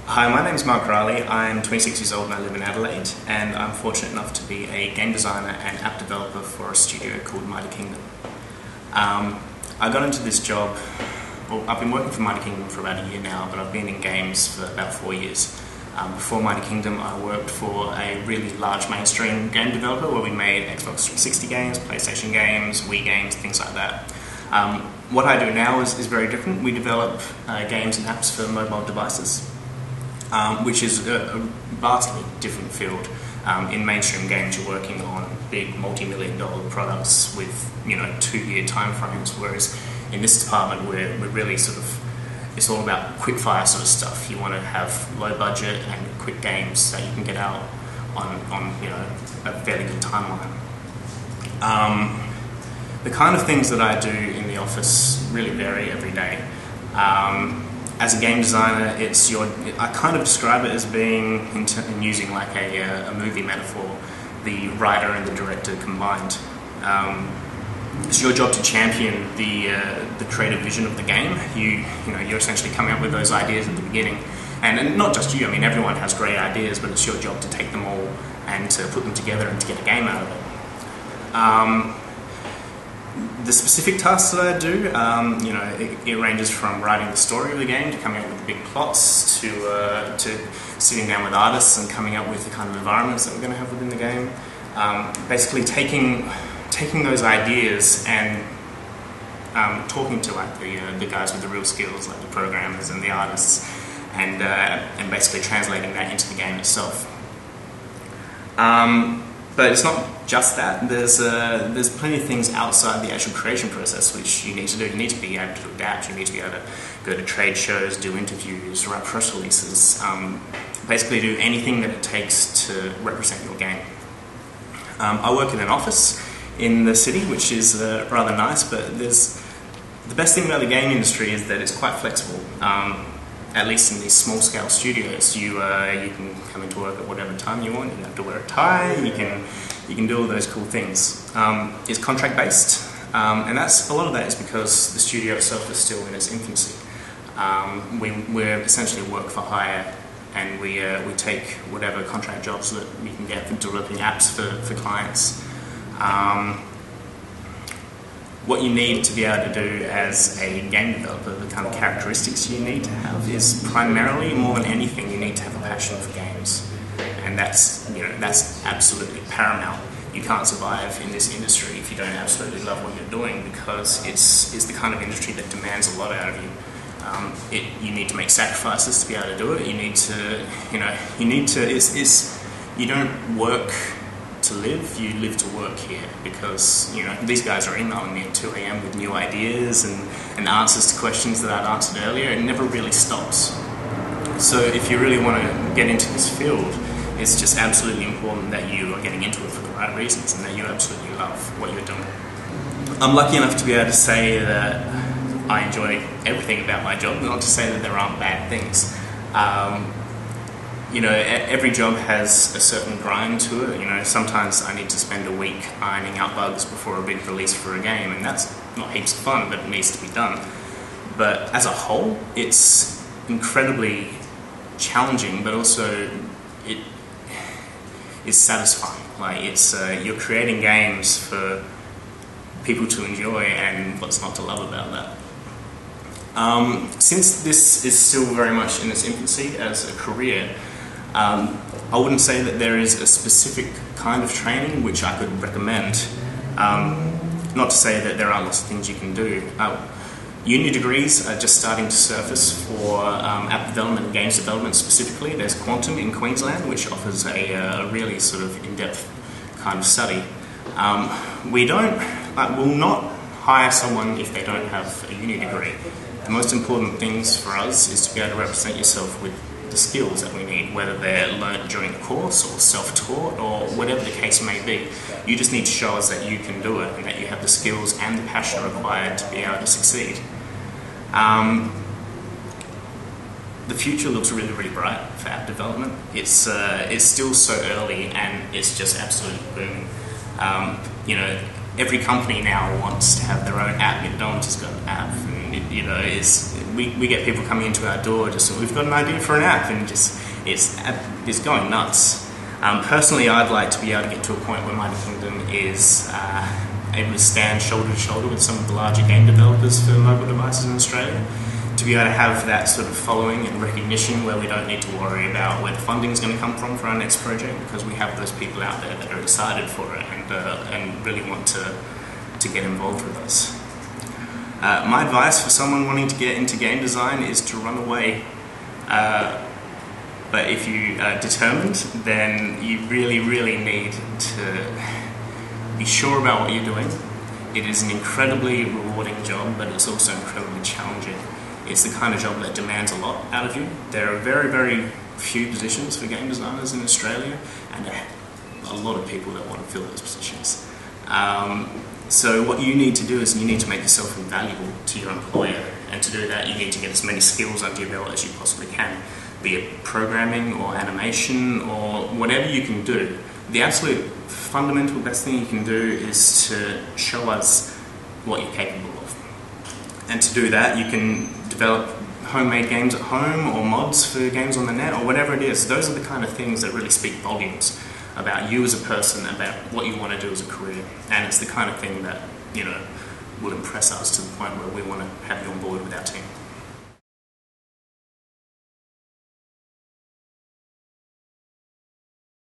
Hi, my name is Mark Reily. I'm 26 years old and I live in Adelaide, and I'm fortunate enough to be a game designer and app developer for a studio called Mighty Kingdom. I got into this job, well, I've been working for Mighty Kingdom for about a year now, but I've been in games for about 4 years. Before Mighty Kingdom, I worked for a really large mainstream game developer where we made Xbox 360 games, PlayStation games, Wii games, things like that. What I do now is very different. We develop games and apps for mobile devices, which is a vastly different field. In mainstream games, you're working on big multi-million-dollar products with 2-year timeframes, whereas in this department we're really it's all about quick-fire sort of stuff. You want to have low budget and quick games that you can get out on a fairly good timeline. The kind of things that I do in the office really vary every day. As a game designer, I kind of describe it as being, in using like a movie metaphor, the writer and the director combined. It's your job to champion the creative vision of the game. You're essentially coming up with those ideas at the beginning, and not just you. I mean, everyone has great ideas, but it's your job to take them all and to put them together and to get a game out of it. The specific tasks that I do, it ranges from writing the story of the game to coming up with the big plots to sitting down with artists and coming up with the kind of environments that we're going to have within the game. Basically taking those ideas and talking to like the guys with the real skills, like the programmers and the artists, and basically translating that into the game itself. But it's not just that. There's plenty of things outside the actual creation process which you need to do. You need to be able to adapt. You need to be able to go to trade shows, do interviews, write press releases. Basically, do anything that it takes to represent your game. I work in an office in the city, which is rather nice. But the best thing about the game industry is that it's quite flexible. At least in these small-scale studios, you can come into work at whatever time you want. You don't have to wear a tie. You can do all those cool things. It's contract-based, and a lot of that is because the studio itself is still in its infancy. We're essentially work for hire, and we take whatever contract jobs that we can get for developing apps for clients. What you need to be able to do as a game developer, the kind of characteristics you need to have, is primarily, more than anything, you need to have a passion for games, and that's absolutely paramount. You can't survive in this industry if you don't absolutely love what you're doing, because it's the kind of industry that demands a lot out of you. You need to make sacrifices to be able to do it. You don't work to live, you live to work here, because these guys are emailing me at 2 AM with new ideas and answers to questions that I'd answered earlier. It never really stops. So if you really want to get into this field, it's just absolutely important that you are getting into it for the right reasons and that you absolutely love what you're doing. I'm lucky enough to be able to say that I enjoy everything about my job, not to say that there aren't bad things. Every job has a certain grind to it. Sometimes I need to spend a week ironing out bugs before a big release for a game, and that's not heaps of fun, but it needs to be done. But as a whole, it's incredibly challenging, but also it is satisfying. Like you're creating games for people to enjoy, and what's not to love about that? Since this is still very much in its infancy as a career, I wouldn't say that there is a specific kind of training which I could recommend. Not to say that there aren't lots of things you can do. Uni degrees are just starting to surface for app development and games development specifically. There's Quantum in Queensland, which offers a really sort of in-depth kind of study. We'll not hire someone if they don't have a uni degree. The most important things for us is to be able to represent yourself with the skills that we need, whether they're learnt during the course or self-taught or whatever the case may be. You just need to show us that you can do it and that you have the skills and the passion required to be able to succeed. The future looks really, really bright for app development. It's still so early and it's just absolutely booming. Every company now wants to have their own app. McDonald's has got an app, and we get people coming into our door just, we've got an idea for an app, and just it's going nuts. Personally, I'd like to be able to get to a point where my kingdom is able to stand shoulder to shoulder with some of the larger game developers for mobile devices in Australia, to be able to have that sort of following and recognition where we don't need to worry about where the funding is going to come from for our next project, because we have those people out there that are excited for it and really want to get involved with us. My advice for someone wanting to get into game design is to run away. But if you are determined, then you really, really need to be sure about what you're doing. It is an incredibly rewarding job, but it's also incredibly challenging. It's the kind of job that demands a lot out of you. There are very, very few positions for game designers in Australia, and a lot of people that want to fill those positions. So what you need to do is you need to make yourself invaluable to your employer, and to do that you need to get as many skills under your belt as you possibly can, be it programming or animation or whatever you can do. The absolute fundamental best thing you can do is to show us what you're capable of. And to do that, you can develop homemade games at home or mods for games on the net or whatever it is. Those are the kind of things that really speak volumes about you as a person, about what you want to do as a career. And it's the kind of thing that, will impress us to the point where we want to have you on board with our team.